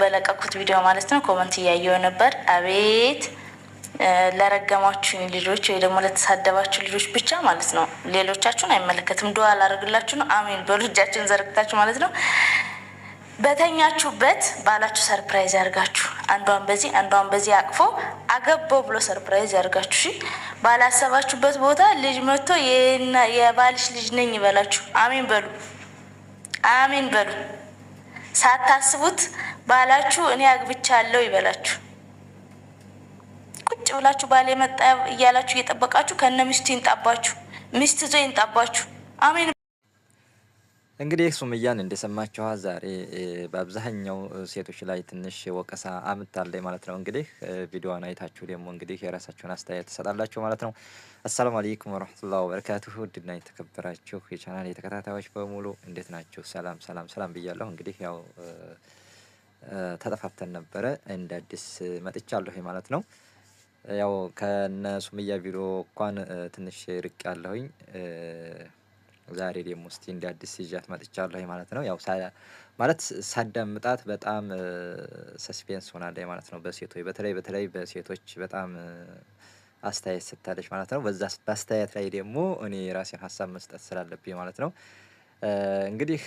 በለቀኩት ቪዲዮ ማለት ነው ኮመንት እያየሁ ነበር። አቤት ለረገማችሁ ልጆች ወይ ደግሞ ለተሳደባችሁ ልጆች ብቻ ማለት ነው። ሌሎቻችሁን አይመለከትም። ዱዓ ላደርግላችሁ ነው። አሜን በሉ እጃችሁን ዘርግታችሁ ማለት ነው። በተኛችሁበት ባላችሁ ሰርፕራይዝ ያርጋችሁ። አንዷን በዚህ አንዷን በዚህ አቅፎ አገባው ብሎ ሰርፕራይዝ ያርጋችሁ። እሺ ባላሰባችሁበት ቦታ ልጅ መጥቶ የባልሽ ልጅ ነኝ ይበላችሁ። አሜን በሉ፣ አሜን በሉ። ሳታስቡት ባላችሁ እኔ አግብቻለሁ ይበላችሁ። ቁጭ ብላችሁ ባል የመጣ እያላችሁ እየጠበቃችሁ ከነ ሚስቱ ይንጣባችሁ፣ ሚስት ዞ ይንጣባችሁ። አሜን። እንግዲህ ሱመያን እንደሰማችኋት ዛሬ በአብዛኛው ሴቶች ላይ ትንሽ ወቀሳ አምጥታለች ማለት ነው። እንግዲህ ቪዲዮዋን አይታችሁ ደግሞ እንግዲህ የራሳችሁን አስተያየት ትሰጣላችሁ ማለት ነው። አሰላሙ አለይኩም ወራህመቱላሂ ወበረካቱሁ። ውድና የተከበራችሁ የቻናል ተከታታዮች በሙሉ እንዴት ናችሁ? ሰላም ሰላም ሰላም ብያለሁ። እንግዲህ ያው ተጠፋፍተን ነበረ፣ እንደ አዲስ መጥቻለሁ ማለት ነው። ያው ከነ ሱመያ ቪዲዮ እንኳን ትንሽ ርቅ ያለሁኝ ዛሬ ደግሞ እስቲ እንደ አዲስ ይዣት መጥቻለሁ ማለት ነው። ያው ማለት ሳዳምጣት በጣም ሰስፔንስ ሆናለች ማለት ነው። በሴቶች በተለይ በሴቶች በጣም አስተያየት ሰጥታለች ማለት ነው። በዛ አስተያየት ላይ ደግሞ እኔ የራሴን ሀሳብ መስጠት ስላለብኝ ማለት ነው። እንግዲህ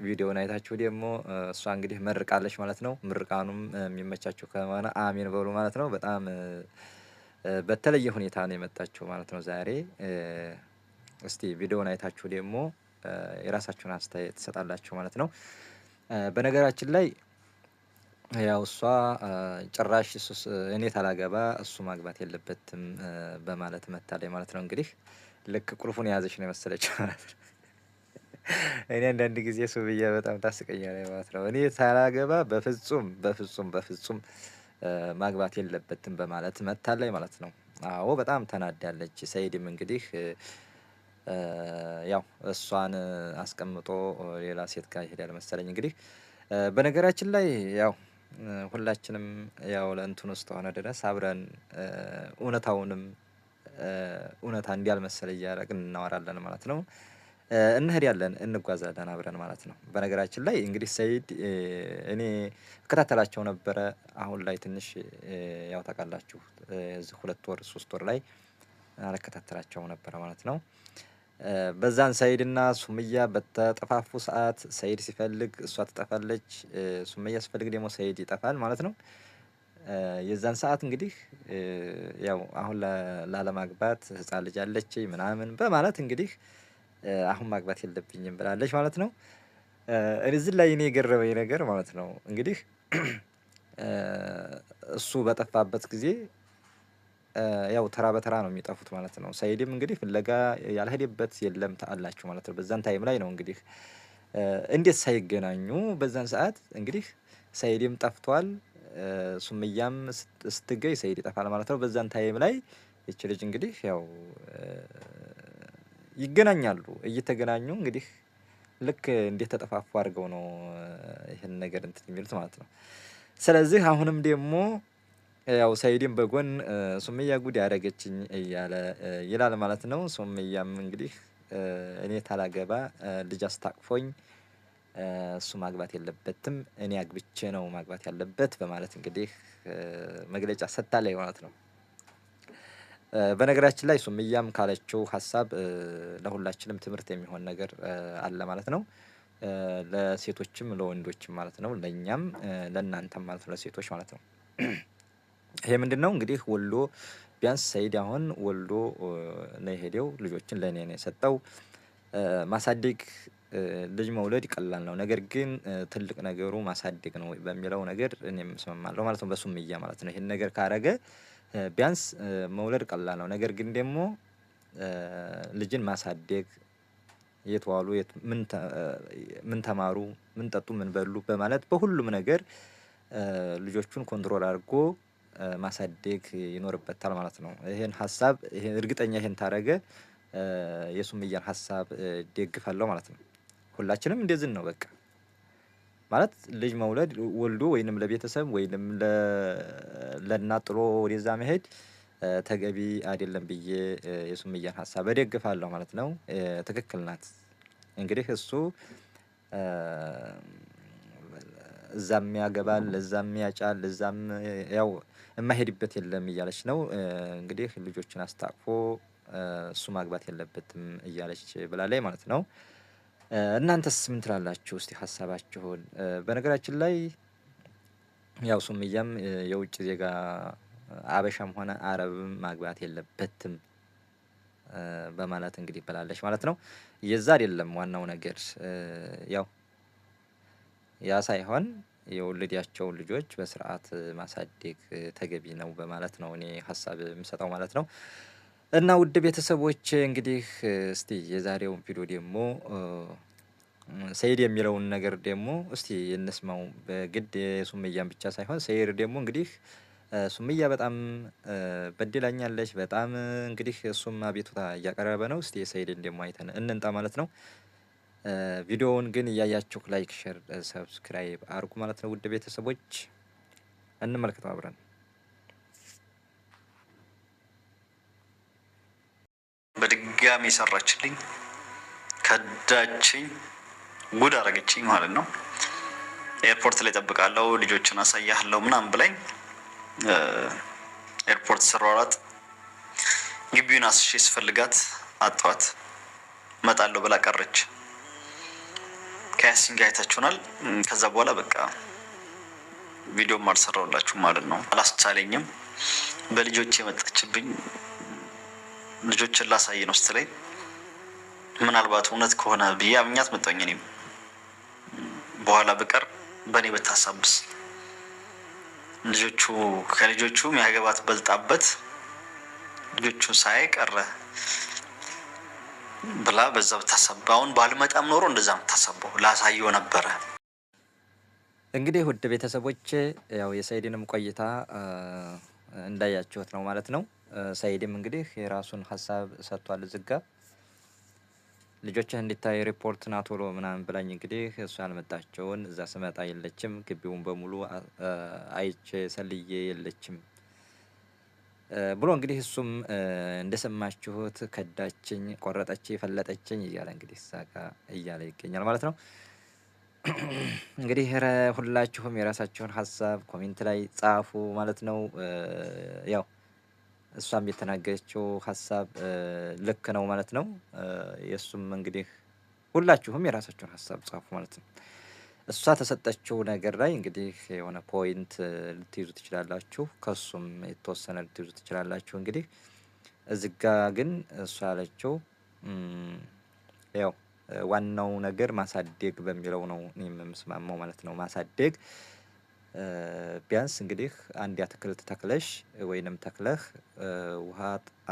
ቪዲዮውን አይታችሁ ደግሞ እሷ እንግዲህ መርቃለች ማለት ነው። ምርቃኑም የሚመቻችሁ ከሆነ አሜን በሉ ማለት ነው። በጣም በተለየ ሁኔታ ነው የመጣችሁ ማለት ነው ዛሬ። እስቲ ቪዲዮውን አይታችሁ ደግሞ የራሳችሁን አስተያየት ትሰጣላችሁ ማለት ነው። በነገራችን ላይ ያው እሷ ጭራሽ እኔ ታላገባ እሱ ማግባት የለበትም በማለት መታለች ማለት ነው። እንግዲህ ልክ ቁልፉን የያዘች ነው የመሰለችው ማለት ነው። እኔ አንዳንድ ጊዜ ሱመያ በጣም ታስቀኛለች ማለት ነው። እኔ ታላገባ በፍጹም ማግባት የለበትም በማለት መታለች ማለት ነው። አዎ በጣም ተናዳለች። ሰይድም እንግዲህ ያው እሷን አስቀምጦ ሌላ ሴት ጋር ይሄዳል መሰለኝ። እንግዲህ በነገራችን ላይ ያው ሁላችንም ያው ለእንትን ውስጥ ሆነ ድረስ አብረን እውነታውንም እውነታ እንዲያልመሰለ እያደረግን እናወራለን ማለት ነው። እንሄዳለን እንጓዛለን አብረን ማለት ነው። በነገራችን ላይ እንግዲህ ሰይድ እኔ እከታተላቸው ነበረ። አሁን ላይ ትንሽ ያው ታውቃላችሁ እዚህ 2 ወር 3 ወር ላይ አልከታተላቸው ነበረ ማለት ነው። በዛን ሰይድና ሱመያ በተጠፋፉ ሰዓት ሰይድ ሲፈልግ እሷ ትጠፋለች፣ ሱመያ ሲፈልግ ደግሞ ሰይድ ይጠፋል ማለት ነው። የዛን ሰዓት እንግዲህ ያው አሁን ላለማግባት ህፃን ልጅ አለች ምናምን በማለት እንግዲህ አሁን ማግባት የለብኝም ብላለች ማለት ነው። እዚህ ላይ እኔ የገረመኝ ነገር ማለት ነው እንግዲህ እሱ በጠፋበት ጊዜ ያው ተራ በተራ ነው የሚጠፉት ማለት ነው። ሰይድም እንግዲህ ፍለጋ ያልሄደበት የለም ታላችሁ ማለት ነው። በዛን ታይም ላይ ነው እንግዲህ እንዴት ሳይገናኙ በዛን ሰዓት እንግዲህ ሰይድም ጠፍቷል፣ ሱመያም ስትገኝ ሰይድ ይጠፋል ማለት ነው። በዛን ታይም ላይ እቺ ልጅ እንግዲህ ያው ይገናኛሉ። እየተገናኙ እንግዲህ ልክ እንዴት ተጠፋፉ አድርገው ነው ይሄን ነገር እንትን የሚሉት ማለት ነው። ስለዚህ አሁንም ደግሞ ያው ሰይድም በጎን ሱመያ ጉድ ያደረገችኝ እያለ ይላል ማለት ነው። ሱመያም እንግዲህ እኔ ታላገባ ልጅ አስታቅፎኝ እሱ ማግባት የለበትም እኔ አግብቼ ነው ማግባት ያለበት በማለት እንግዲህ መግለጫ ሰጥታለች ማለት ነው። በነገራችን ላይ ሱመያም ካለችው ሀሳብ ለሁላችንም ትምህርት የሚሆን ነገር አለ ማለት ነው። ለሴቶችም ለወንዶችም ማለት ነው፣ ለኛም ለእናንተም ማለት ነው፣ ለሴቶች ማለት ነው። ይሄ ምንድነው እንግዲህ ወሎ ቢያንስ ሰይድ አሁን ወሎ ነው የሄደው፣ ልጆችን ለኔ ነው የሰጠው። ማሳደግ ልጅ መውለድ ቀላል ነው፣ ነገር ግን ትልቅ ነገሩ ማሳደግ ነው በሚለው ነገር እኔም እስማማለሁ ማለት ነው፣ በሱመያ ማለት ነው። ይሄን ነገር ካረገ ቢያንስ መውለድ ቀላል ነው፣ ነገር ግን ደግሞ ልጅን ማሳደግ የት ዋሉ ምን ተማሩ ምን ጠጡ ምን በሉ በማለት በሁሉም ነገር ልጆቹን ኮንትሮል አድርጎ ማሳደግ ይኖርበታል ማለት ነው። ይሄን ሀሳብ እርግጠኛ ይሄን ታረገ የሱመያን ሀሳብ ደግፋለሁ ማለት ነው። ሁላችንም እንደዚህ ነው በቃ ማለት ልጅ መውለድ ወልዶ ወይንም ለቤተሰብ ወይንም ለእናት ጥሎ ወደዛ መሄድ ተገቢ አይደለም ብዬ የሱመያን ሀሳብ እደግፋለሁ ማለት ነው። ትክክል ናት። እንግዲህ እሱ እዛም ያገባል፣ ለዛም ያጫል፣ ለዛም ያው የማይሄድበት የለም እያለች ነው እንግዲህ ልጆችን አስታቅፎ እሱ ማግባት የለበትም እያለች ብላለች ማለት ነው። እናንተስ ምን ትላላችሁ? እስቲ ሀሳባችሁን። በነገራችን ላይ ያው ሱምያም የውጭ ዜጋ አበሻም ሆነ አረብም ማግባት የለበትም በማለት እንግዲህ ብላለች ማለት ነው። የዛ አይደለም ዋናው ነገር ያው ያ ሳይሆን የወለዳቸውን ልጆች በስርዓት ማሳደግ ተገቢ ነው በማለት ነው እኔ ሀሳብ የምሰጠው ማለት ነው። እና ውድ ቤተሰቦች እንግዲህ እስቲ የዛሬውን ቪዲዮ ደግሞ ሰይድ የሚለውን ነገር ደግሞ እስቲ እንስማው። በግድ የሱምያን ብቻ ሳይሆን ሰይድ ደግሞ እንግዲህ ሱምያ በጣም በድላኛለች በጣም እንግዲህ እሱም አቤቱታ እያቀረበ ነው። እስቲ የሰይድን ደግሞ አይተን እንንጣ ማለት ነው። ቪዲዮውን ግን እያያችሁ ላይክ፣ ሼር፣ ሰብስክራይብ አርጉ ማለት ነው። ውድ ቤተሰቦች እንመልከተው አብረን። በድጋሚ ሰራችልኝ፣ ከዳችኝ፣ ጉድ አረገችኝ ማለት ነው። ኤርፖርት ላይ ጠብቃለሁ፣ ልጆችን አሳያለሁ ምናምን ብላኝ ኤርፖርት ስሯሯጥ ግቢውን አስሼ ስፈልጋት አጣኋት። እመጣለሁ ብላ ቀረች። ከያሲን ጋር አይታችሁናል። ከዛ በኋላ በቃ ቪዲዮም አልሰራሁላችሁም ማለት ነው። አላስቻለኝም። በልጆች የመጣችብኝ ልጆችን ላሳይ ነው ስትለኝ ምናልባት እውነት ከሆነ ብዬ አምኛት መጣኝ። እኔም በኋላ ብቀር በእኔ ብታሳብስ ከልጆቹ የሚያገባት በልጣበት ልጆቹ ሳይ ቀረ ብላ በዛ ብታሳብ አሁን ባልመጣም ኖሮ እንደዛ ብታሳበው ላሳየው ነበረ። እንግዲህ ውድ ቤተሰቦች ያው የሰይድንም ቆይታ እንዳያችሁት ነው ማለት ነው። ሰይድም እንግዲህ የራሱን ሀሳብ ሰጥቷል። ዝጋ ልጆችህ እንዲታይ ሪፖርት ና ቶሎ ምናምን ብላኝ እንግዲህ እሱ ያልመጣቸውን እዛ ስመጣ የለችም፣ ግቢውን በሙሉ አይቼ ሰልዬ የለችም ብሎ እንግዲህ እሱም እንደሰማችሁት ከዳችኝ፣ ቆረጠችኝ፣ ፈለጠችኝ እያለ እንግዲህ ሳካ እያለ ይገኛል ማለት ነው። እንግዲህ ሁላችሁም የራሳችሁን ሀሳብ ኮሜንት ላይ ጻፉ ማለት ነው። ያው እሷም የተናገረችው ሀሳብ ልክ ነው ማለት ነው። የእሱም እንግዲህ ሁላችሁም የራሳችሁን ሀሳብ ጻፉ ማለት ነው። እሷ ተሰጠችው ነገር ላይ እንግዲህ የሆነ ፖይንት ልትይዙ ትችላላችሁ፣ ከሱም የተወሰነ ልትይዙ ትችላላችሁ። እንግዲህ እዚህ ጋ ግን እሷ ያለችው ያው ዋናው ነገር ማሳደግ በሚለው ነው የምስማማው ማለት ነው። ማሳደግ ቢያንስ እንግዲህ አንድ አትክልት ተክለሽ ወይንም ተክለህ ውሃ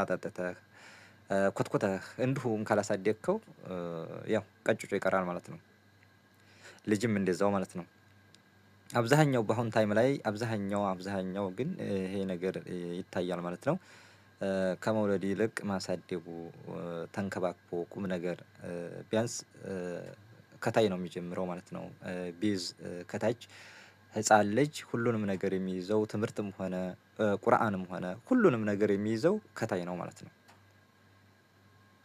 አጠጥተህ ኮትኮተህ እንዲሁም ካላሳደግከው ያው ቀጭጮ ይቀራል ማለት ነው። ልጅም እንደዛው ማለት ነው። አብዛኛው በአሁን ታይም ላይ አብዛኛው ግን ይሄ ነገር ይታያል ማለት ነው። ከመውለድ ይልቅ ማሳደጉ ተንከባክቦ ቁም ነገር ቢያንስ ከታይ ነው የሚጀምረው ማለት ነው። ቢዝ ከታች ህፃን ልጅ ሁሉንም ነገር የሚይዘው ትምህርትም ሆነ ቁርአንም ሆነ ሁሉንም ነገር የሚይዘው ከታይ ነው ማለት ነው።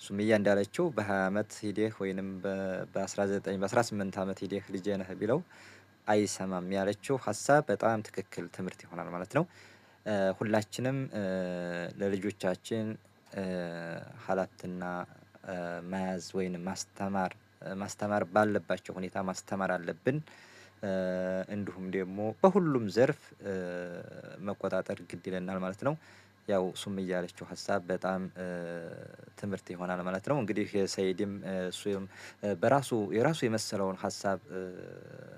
ሱምያ እንዳለችው በ20 አመት ሂደህ ወይንም በ19 በ18 አመት ሂደህ ልጄ ነህ ቢለው አይሰማም ያለችው ሀሳብ በጣም ትክክል ትምህርት ይሆናል ማለት ነው። ሁላችንም ለልጆቻችን ሀላፍትና መያዝ ወይንም ማስተማር ባለባቸው ሁኔታ ማስተማር አለብን። እንዲሁም ደግሞ በሁሉም ዘርፍ መቆጣጠር ግድ ይለናል ማለት ነው። ያው ሱምያ ያለችው ሀሳብ በጣም ትምህርት ይሆናል ማለት ነው። እንግዲህ ሰይድም እሱም የራሱ የመሰለውን ሀሳብ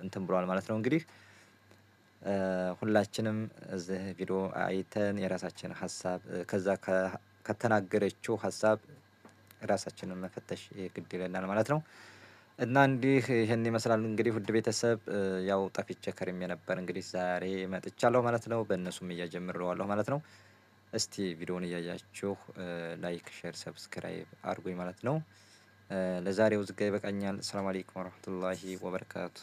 እንትን ብሏል ማለት ነው። እንግዲህ ሁላችንም እዚህ ቪዲዮ አይተን የራሳችን ሀሳብ ከዛ ከተናገረችው ሀሳብ ራሳችንን መፈተሽ ግድ ይለናል ማለት ነው። እና እንዲህ ይሄን ይመስላል እንግዲህ ውድ ቤተሰብ ያው ጠፍቼ ከርሜ ነበር። እንግዲህ ዛሬ መጥቻለሁ ማለት ነው። በእነሱም እያጀምረዋለሁ ማለት ነው። እስቲ ቪዲዮውን እያያችሁ ላይክ፣ ሼር፣ ሰብስክራይብ አድርጉኝ ማለት ነው። ለዛሬው ዝጋ ይበቃኛል። ሰላም አለይኩም ወራህመቱላሂ ወበረካቱ።